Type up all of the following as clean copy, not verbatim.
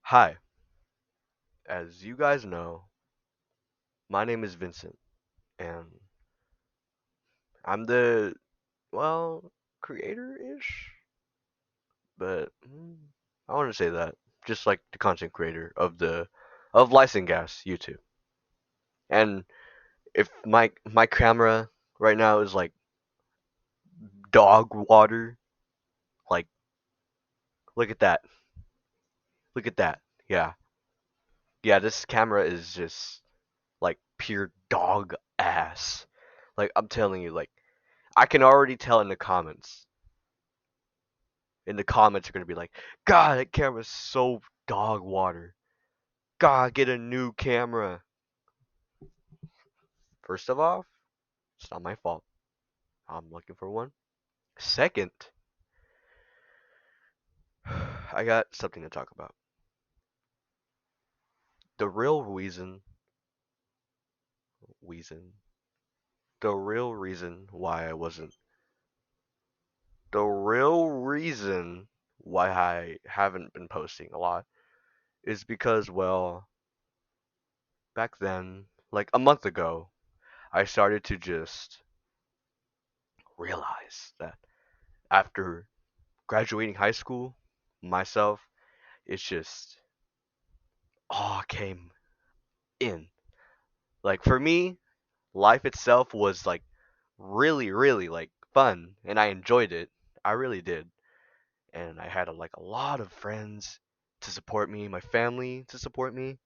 Hi, as you guys know, my name is Vincent, and I'm the, well, creator-ish, but I want to say that, just like the content creator of Lice and Gas YouTube. And if my camera right now is like dog water, like, look at that, look at that, yeah, yeah, this camera is just like pure dog ass. Like I'm telling you, like I can already tell in the comments are gonna be like, God, that camera's so dog water. God, get a new camera. First of all, it's not my fault. I'm looking for one. Second, I got something to talk about. The real reason, the real reason why I wasn't, the real reason why I haven't been posting a lot is because, well, back then, like a month ago, I started to just realize that after graduating high school, myself, it's just all came in. Like for me, life itself was like really, really like fun, and I enjoyed it. I really did, and I had like a lot of friends to support me, my family to support me.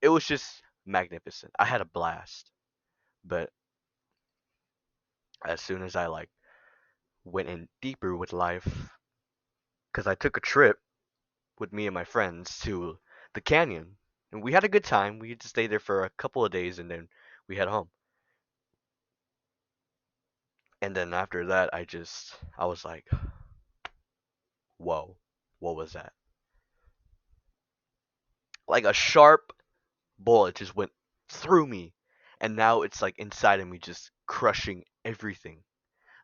It was just magnificent. I had a blast. But as soon as I like went in deeper with life, because I took a trip with me and my friends to the canyon. And we had a good time. We had to stay there for a couple of days and then we head home. And then after that, I was like, whoa, what was that? Like a sharp bullet just went through me. And now it's like inside of me, just crushing everything.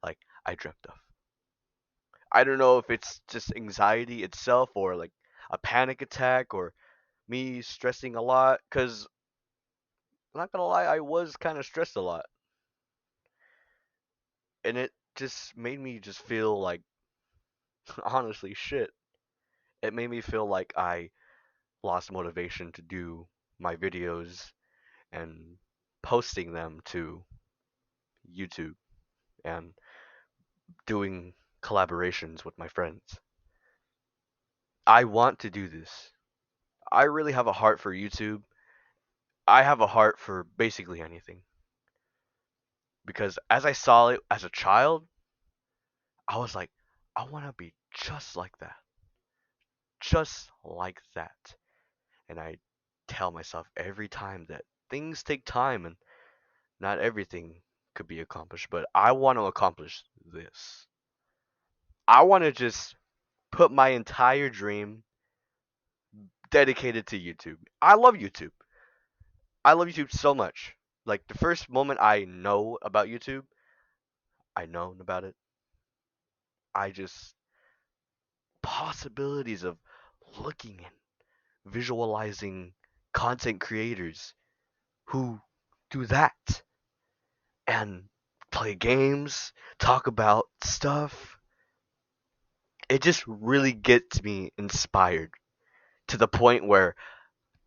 Like I dreamt of. I don't know if it's just anxiety itself or like a panic attack or me stressing a lot. Because, I'm not gonna lie, I was kind of stressed a lot. And it just made me just feel like honestly shit. It made me feel like I lost motivation to do my videos and posting them to YouTube and doing collaborations with my friends. I want to do this. I really have a heart for YouTube. I have a heart for basically anything because as I saw it as a child, I was like, I want to be just like that. Just like that. And I tell myself every time that things take time and not everything could be accomplished, but I want to accomplish this. I want to just put my entire dream dedicated to YouTube. I love YouTube. I love YouTube so much. Like the first moment I know about YouTube, I known about it. I just possibilities of looking and visualizing content creators who do that and play games, talk about stuff. It just really gets me inspired to the point where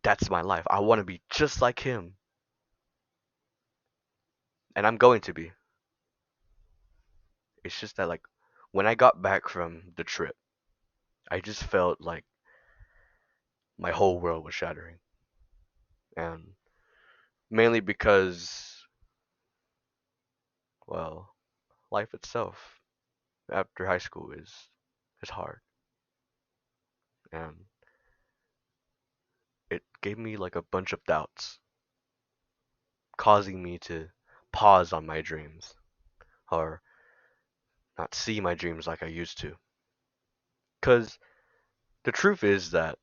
that's my life. I want to be just like him, and I'm going to be. It's just that like when I got back from the trip, I just felt like my whole world was shattering, and mainly because, well, life itself after high school is hard, and it gave me like a bunch of doubts, causing me to pause on my dreams or not see my dreams like I used to. Cause the truth is that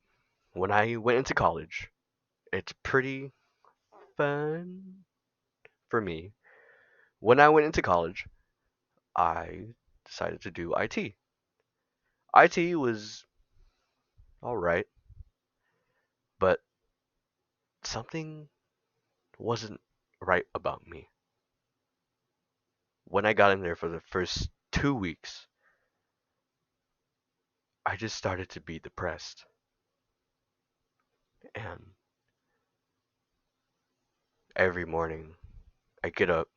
when I went into college, it's pretty fun for me. When I went into college, I decided to do IT. IT was alright. something wasn't right about me. When I got in there for the first 2 weeks, I just started to be depressed. And every morning I get up,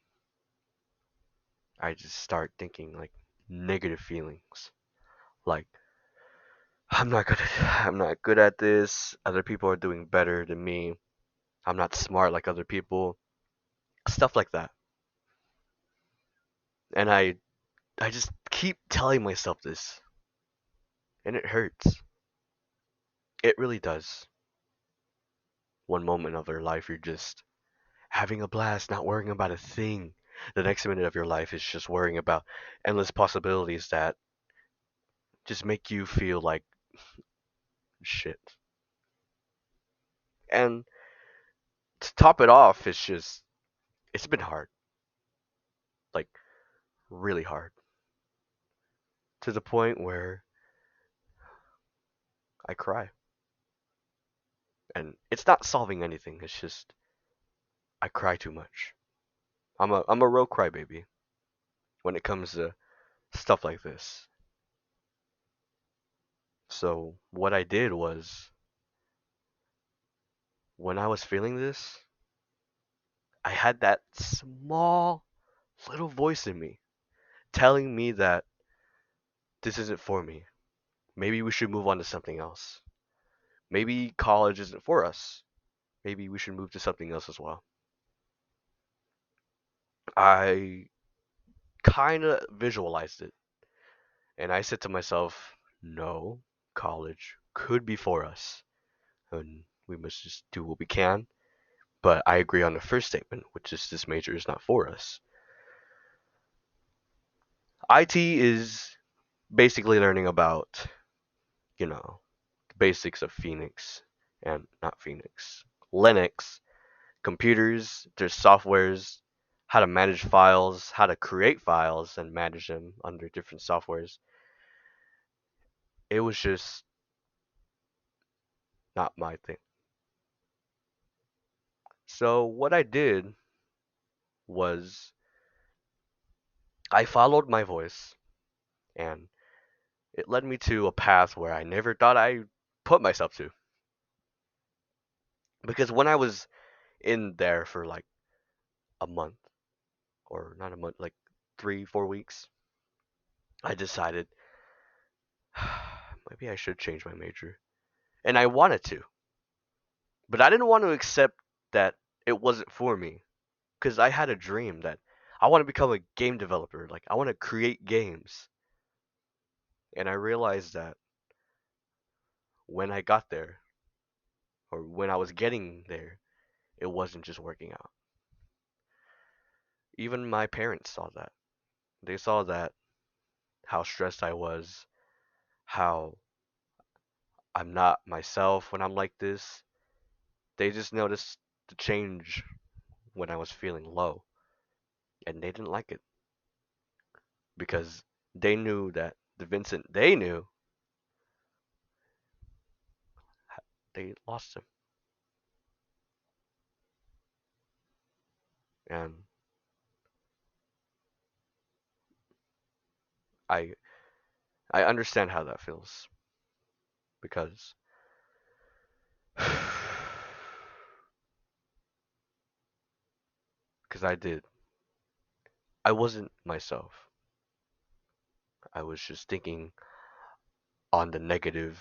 I just start thinking like negative feelings. Like I'm not good at this. Other people are doing better than me. I'm not smart like other people. Stuff like that. And I just keep telling myself this, and it hurts. It really does. One moment of your life you're just having a blast, not worrying about a thing. The next minute of your life is just worrying about endless possibilities that just make you feel like shit. And to top it off, it's been hard, like really hard, to the point where I cry. And it's not solving anything. It's just I cry too much. I'm a real crybaby when it comes to stuff like this. So what I did was when I was feeling this, I had that small little voice in me telling me that this isn't for me. Maybe we should move on to something else. Maybe college isn't for us. Maybe we should move to something else as well. I kind of visualized it and I said to myself, no, college could be for us and we must just do what we can. But I agree on the first statement, which is this major is not for us. IT is basically learning about, the basics of Phoenix and not Phoenix, Linux, computers, their softwares, how to manage files, how to create files and manage them under different softwares. It was just not my thing. So what I did was I followed my voice and it led me to a path where I never thought I put myself to. Because when I was in there for like a month, or not a month, like 3, 4 weeks, I decided maybe I should change my major. And I wanted to, but I didn't want to accept that it wasn't for me. Because I had a dream that I want to become a game developer. Like, I want to create games. And I realized that when I got there, or when I was getting there, it wasn't just working out. Even my parents saw that. They saw that how stressed I was, how I'm not myself when I'm like this. They just noticed the change when I was feeling low, and they didn't like it because they knew that the Vincent they knew, they lost him. And I I understand how that feels because because I did. I wasn't myself. I was just thinking on the negative,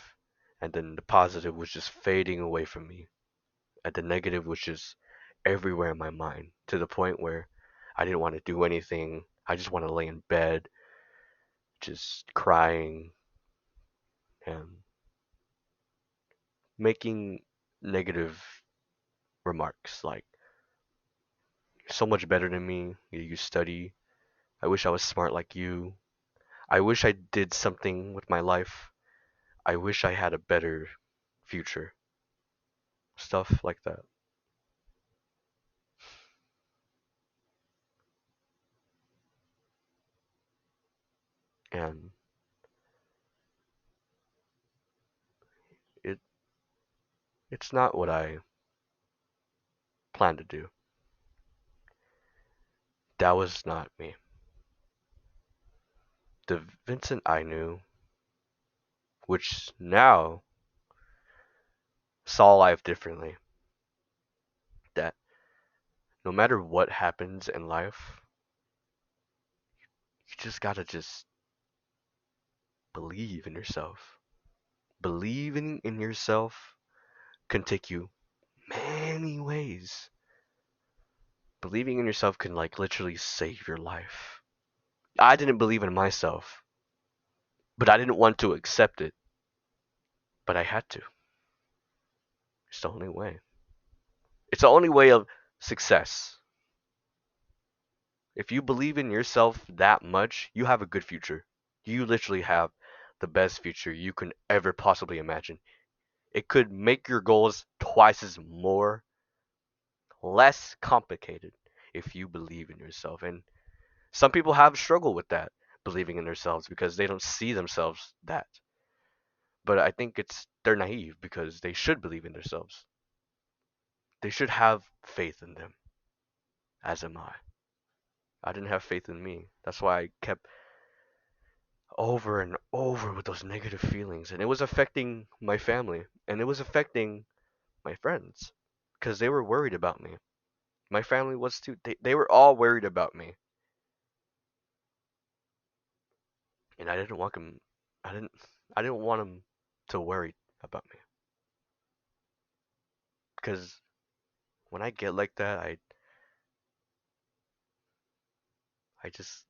and then the positive was just fading away from me. And the negative was just everywhere in my mind to the point where I didn't want to do anything. I just want to lay in bed, just crying and making negative remarks like, "You're so much better than me. You study. I wish I was smart like you. I wish I did something with my life. I wish I had a better future." Stuff like that. And it it's not what I planned to do. That was not me. The Vincent I knew, which now saw life differently, that no matter what happens in life, you just gotta just believe in yourself. Believing in yourself can take you many ways. Believing in yourself can like literally save your life. I didn't believe in myself, but I didn't want to accept it, but I had to. It's the only way. It's the only way of success. If you believe in yourself that much, you have a good future. You literally have the best future you can ever possibly imagine. It could make your goals twice as more less complicated if you believe in yourself. And some people have struggled with that, believing in themselves because they don't see themselves that. But I think it's they're naive because they should believe in themselves. They should have faith in them, as am I. I didn't have faith in me. That's why I kept over and over with those negative feelings. And it was affecting my family. And it was affecting my friends. Because they were worried about me. My family was too. They were all worried about me. And I didn't want them. I didn't. I didn't want them to worry about me. Because when I get like that, I just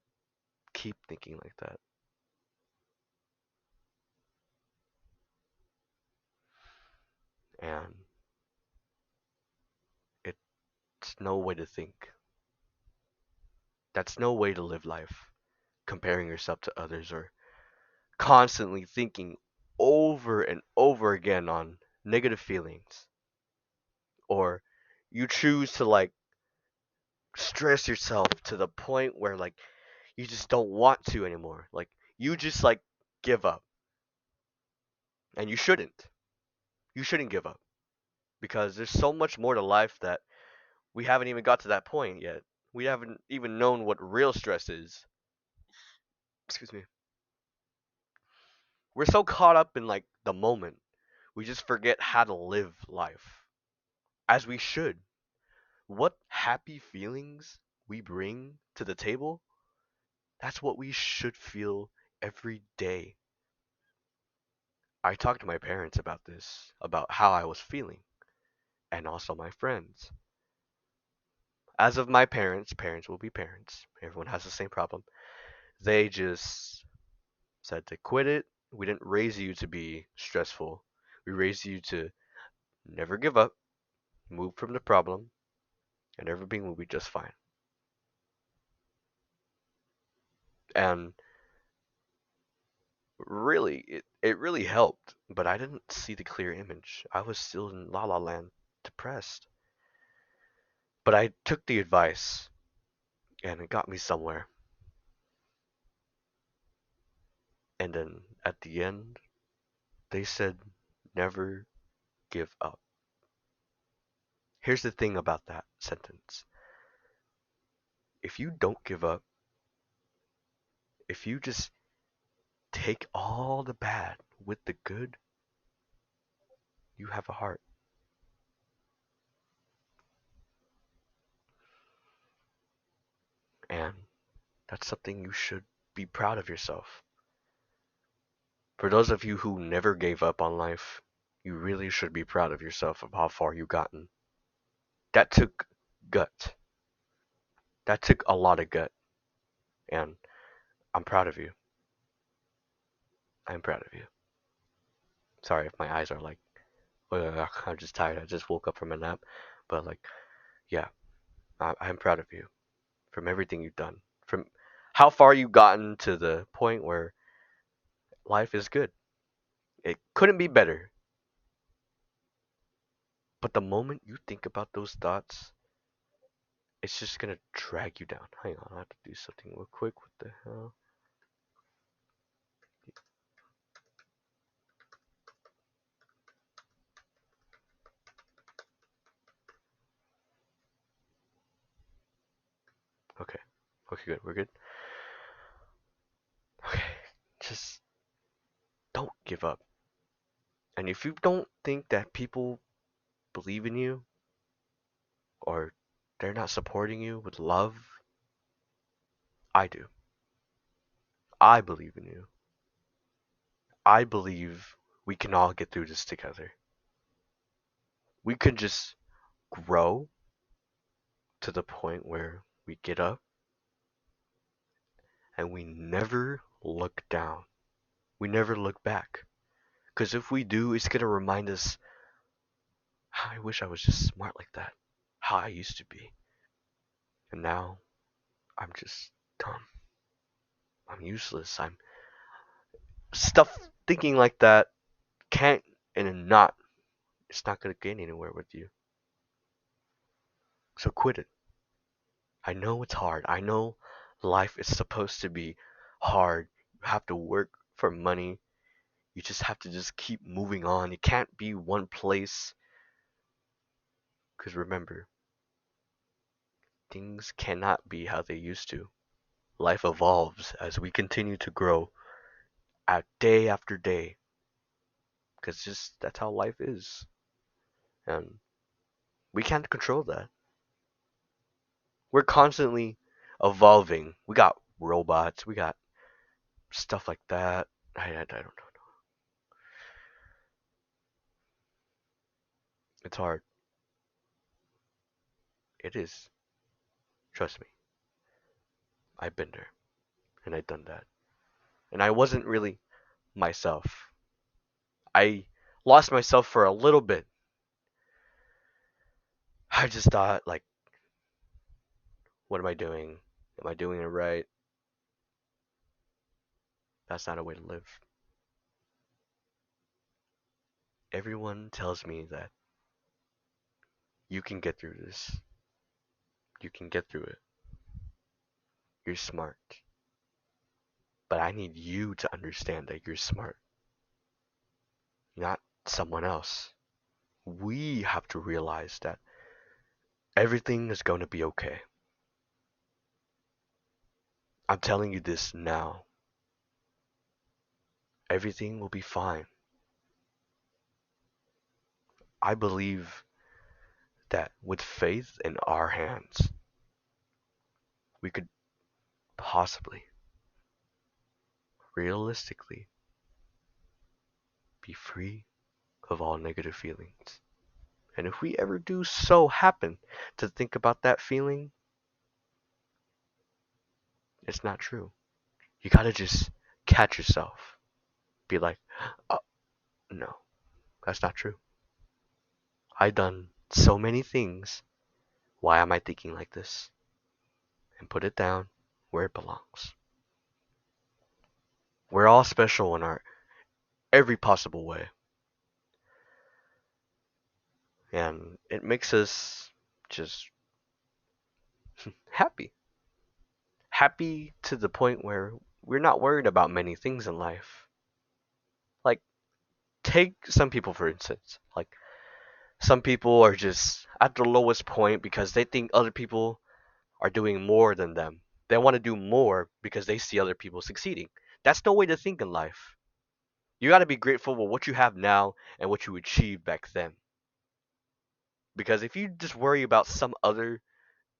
keep thinking like that. And it's no way to think. That's no way to live life. Comparing yourself to others or constantly thinking over and over again on negative feelings. Or you choose to like stress yourself to the point where like you just don't want to anymore. Like you just like give up. And you shouldn't. You shouldn't give up because there's so much more to life that we haven't even got to that point yet. We haven't even known what real stress is. Excuse me. We're so caught up in like the moment. We just forget how to live life as we should. What happy feelings we bring to the table, that's what we should feel every day. I talked to my parents about this, about how I was feeling, and also my friends. As of my parents, parents will be parents. Everyone has the same problem. They just said to quit it. We didn't raise you to be stressful. We raised you to never give up, move from the problem, and everything will be just fine. And really, it really helped, but I didn't see the clear image. I was still in La La Land, depressed. But I took the advice, and it got me somewhere. And then at the end, they said, never give up. Here's the thing about that sentence. If you don't give up, if you just take all the bad with the good, you have a heart. And that's something you should be proud of yourself. For those of you who never gave up on life, you really should be proud of yourself of how far you've gotten. That took gut. That took a lot of gut. And I'm proud of you. I'm proud of you. Sorry if my eyes are like, I'm just tired. I just woke up from a nap. But like, yeah, I'm proud of you from everything you've done. From how far you've gotten to the point where life is good. It couldn't be better. But the moment you think about those thoughts, it's just gonna drag you down. Hang on, I have to do something real quick. What the hell? Okay. Okay, good. We're good. Okay. Just don't give up. And if you don't think that people believe in you or they're not supporting you with love, I do. I believe in you. I believe we can all get through this together. We can just grow to the point where we get up and we never look down. We never look back. Because if we do, it's going to remind us, I wish I was just smart like that. How I used to be. And now I'm just dumb. I'm useless. I'm stuff thinking like that can't and not. It's not going to get anywhere with you. So quit it. I know it's hard. I know life is supposed to be hard. You have to work for money. You just have to just keep moving on. It can't be one place. Because remember, things cannot be how they used to. Life evolves as we continue to grow at day after day. Because just that's how life is. And we can't control that. We're constantly evolving. We got robots. We got stuff like that. I don't know. It's hard. It is. Trust me. I've been there. And I've done that. And I wasn't really myself. I lost myself for a little bit. I just thought, like, what am I doing? Am I doing it right? That's not a way to live. Everyone tells me that you can get through this. You can get through it. You're smart. But I need you to understand that you're smart, not someone else. We have to realize that everything is going to be okay. I'm telling you this now. Everything will be fine. I believe that with faith in our hands, we could possibly, realistically, be free of all negative feelings. And if we ever do so happen to think about that feeling, it's not true. You gotta just catch yourself. Be like, oh, no, that's not true. I've done so many things. Why am I thinking like this? And put it down where it belongs. We're all special in our every possible way. And it makes us just happy. Happy to the point where we're not worried about many things in life. Like, take some people for instance. Like, some people are just at the lowest point because they think other people are doing more than them. They want to do more because they see other people succeeding. That's no way to think in life. You got to be grateful for what you have now and what you achieved back then. Because if you just worry about some other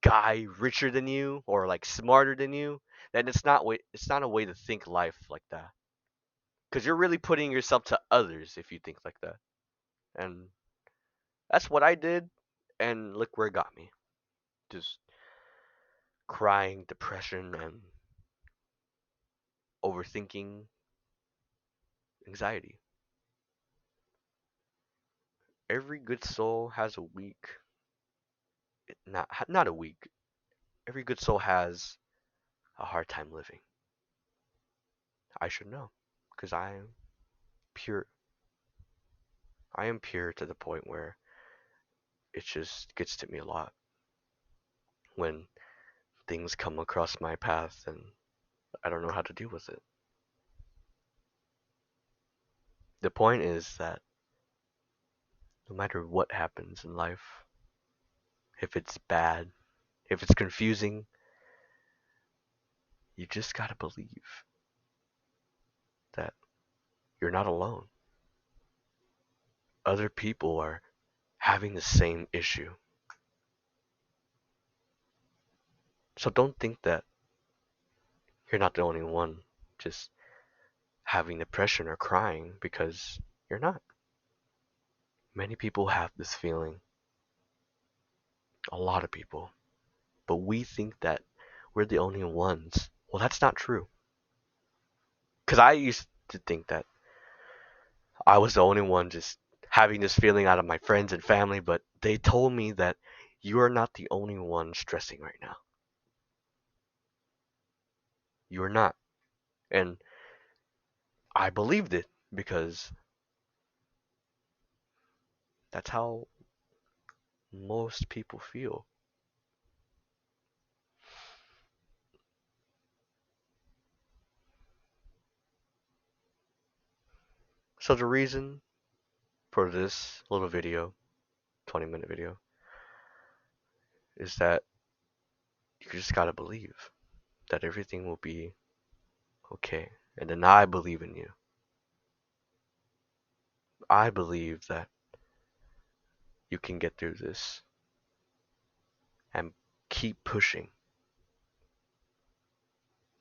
guy richer than you or like smarter than you, then it's not a way to think life like that. Because you're really putting yourself to others if you think like that. And that's what I did, and look where it got me. Just crying, depression, and overthinking, anxiety. Every good soul has a week, not a week. Every good soul has a hard time living. I should know, because I am pure. I am pure to the point where it just gets to me a lot when things come across my path and I don't know how to deal with it. The point is that no matter what happens in life, if it's bad, if it's confusing, You just gotta believe that you're not alone. Other people are having the same issue. So don't think that you're not the only one just having depression or crying, because you're not. Many people have this feeling, a lot of people, but we think that we're the only ones. Well, that's not true. Because I used to think that I was the only one just having this feeling out of my friends and family, but they told me that you are not the only one stressing right now. You are not. And I believed it because that's how most people feel. So the reason for this little video, 20-minute video, is that you just gotta believe that everything will be okay. And then I believe in you. I believe that you can get through this and keep pushing.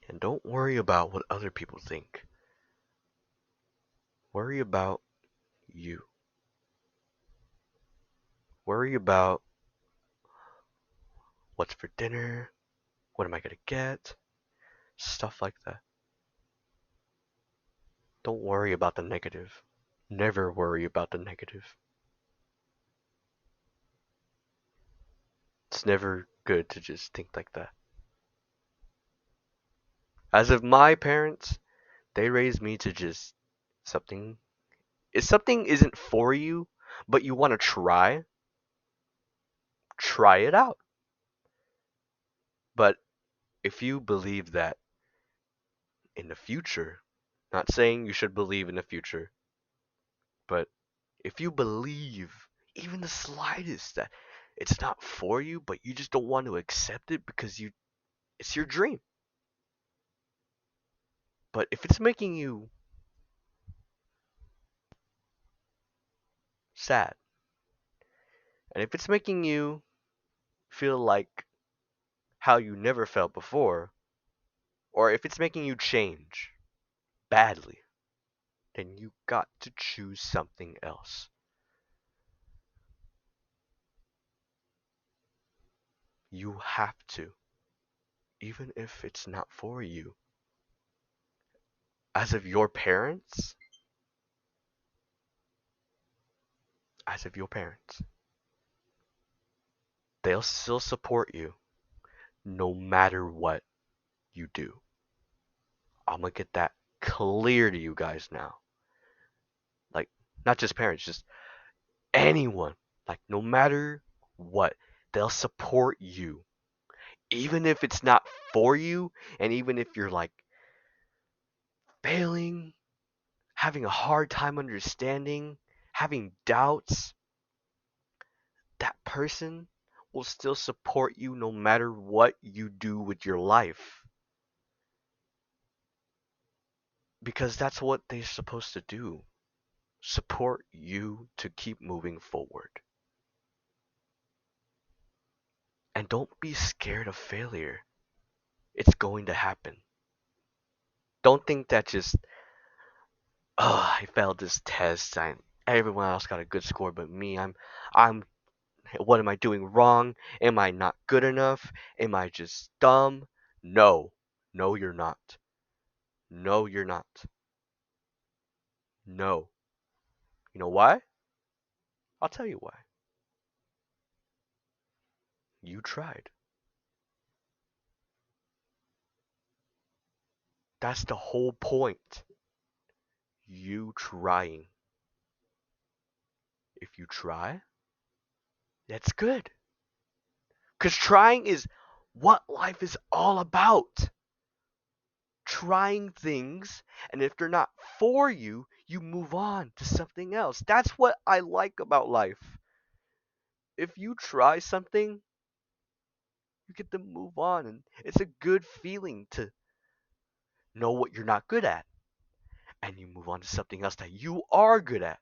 And don't worry about what other people think. Worry about you. Worry about what's for dinner, what am I gonna get, stuff like that. Don't worry about the negative. Never worry about the negative. It's never good to just think like that. As of my parents, they raised me to just something. If something isn't for you, but you want to try it out. But if you believe that in the future, not saying you should believe in the future, but if you believe even the slightest that it's not for you, but you just don't want to accept it because it's your dream. But if it's making you sad, and if it's making you feel like how you never felt before, or if it's making you change badly, then you got to choose something else. You have to, even if it's not for you. As of your parents, as of your parents, they'll still support you no matter what you do. I'm gonna get that clear to you guys now. Like, not just parents, just anyone. Like, no matter what, they'll support you. Even if it's not for you, and even if you're like failing, having a hard time understanding, having doubts, that person will still support you no matter what you do with your life. Because that's what they're supposed to do. Support you to keep moving forward. And don't be scared of failure. It's going to happen. Don't think that just, oh, I failed this test. Everyone else got a good score but me. I'm what am I doing wrong? Am I not good enough? Am I just dumb? No. No, you're not. No, you're not. No. You know why? I'll tell you why. You tried. That's the whole point. You trying. If you try, that's good. Because trying is what life is all about. Trying things, and if they're not for you, you move on to something else. That's what I like about life. If you try something, you get to move on, and it's a good feeling to know what you're not good at, and you move on to something else that you are good at.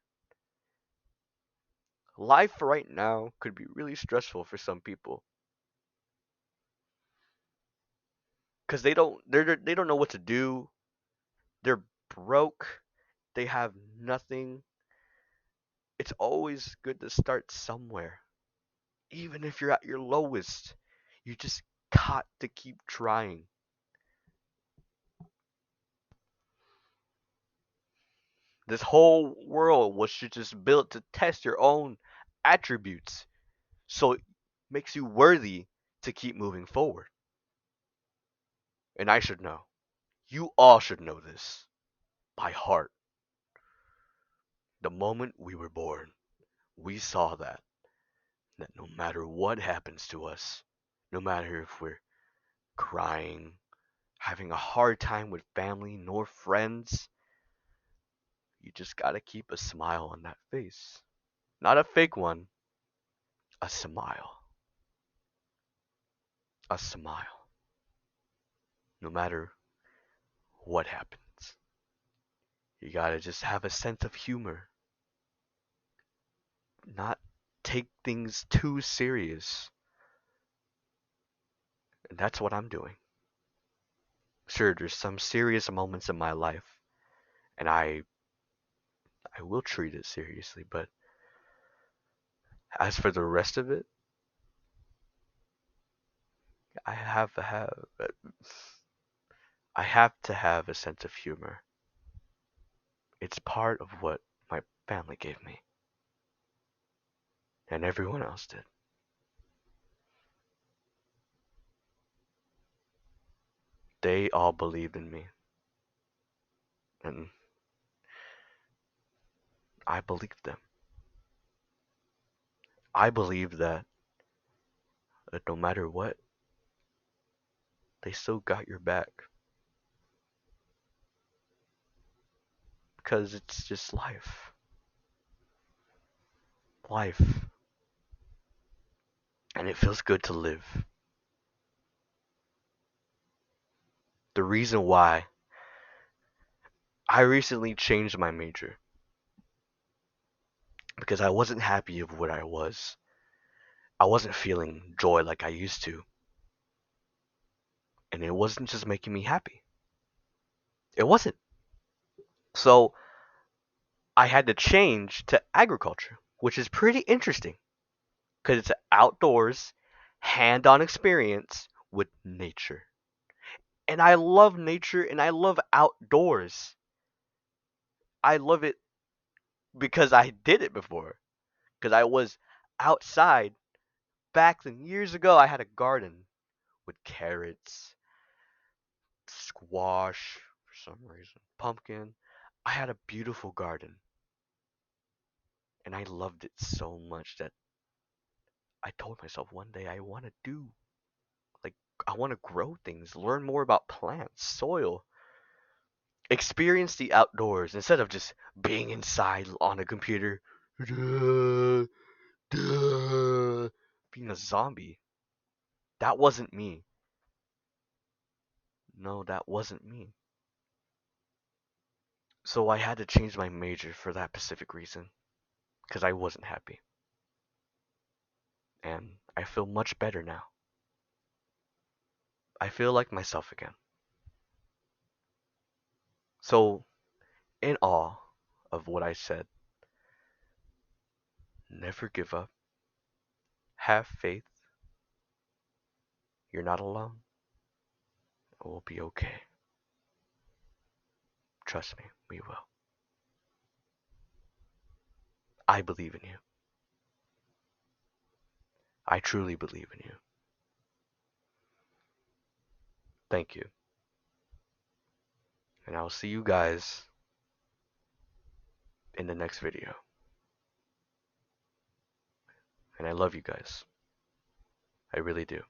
Life right now could be really stressful for some people because they don't know what to do. They're broke. They have nothing. It's always good to start somewhere. Even if you're at your lowest, you just got to keep trying. This whole world was just built to test your own attributes. So it makes you worthy to keep moving forward. And I should know. You all should know this by heart. The moment we were born, we saw that no matter what happens to us, no matter if we're crying, having a hard time with family nor friends, you just gotta keep a smile on that face. Not a fake one, a smile. A smile. No matter what happens. You gotta just have a sense of humor. Not take things too serious. And that's what I'm doing. Sure, there's some serious moments in my life, and I will treat it seriously, but as for the rest of it, I have to have I have to have a sense of humor. It's part of what my family gave me, and everyone else did. They all believed in me, and I believed them. I believed that no matter what, they still got your back. Because it's just life. Life. And it feels good to live. The reason why I recently changed my major because I wasn't happy of what I was. I wasn't feeling joy like I used to. And it wasn't just making me happy. It wasn't. So I had to change to agriculture, which is pretty interesting because it's outdoors, hand on experience with nature. And I love nature and I love outdoors. I love it because I did it before. Because I was outside back then years ago. I had a garden with carrots, squash, for some reason, pumpkin. I had a beautiful garden. And I loved it so much that I told myself one day I want to do, like, I want to grow things, learn more about plants, soil, experience the outdoors instead of just being inside on a computer, duh, duh, being a zombie. That wasn't me. No, that wasn't me. So I had to change my major for that specific reason, because I wasn't happy. And I feel much better now. I feel like myself again. So, in awe of what I said, never give up, have faith, you're not alone, it will be okay. Trust me, we will. I believe in you. I truly believe in you. Thank you. And I'll see you guys in the next video. And I love you guys. I really do.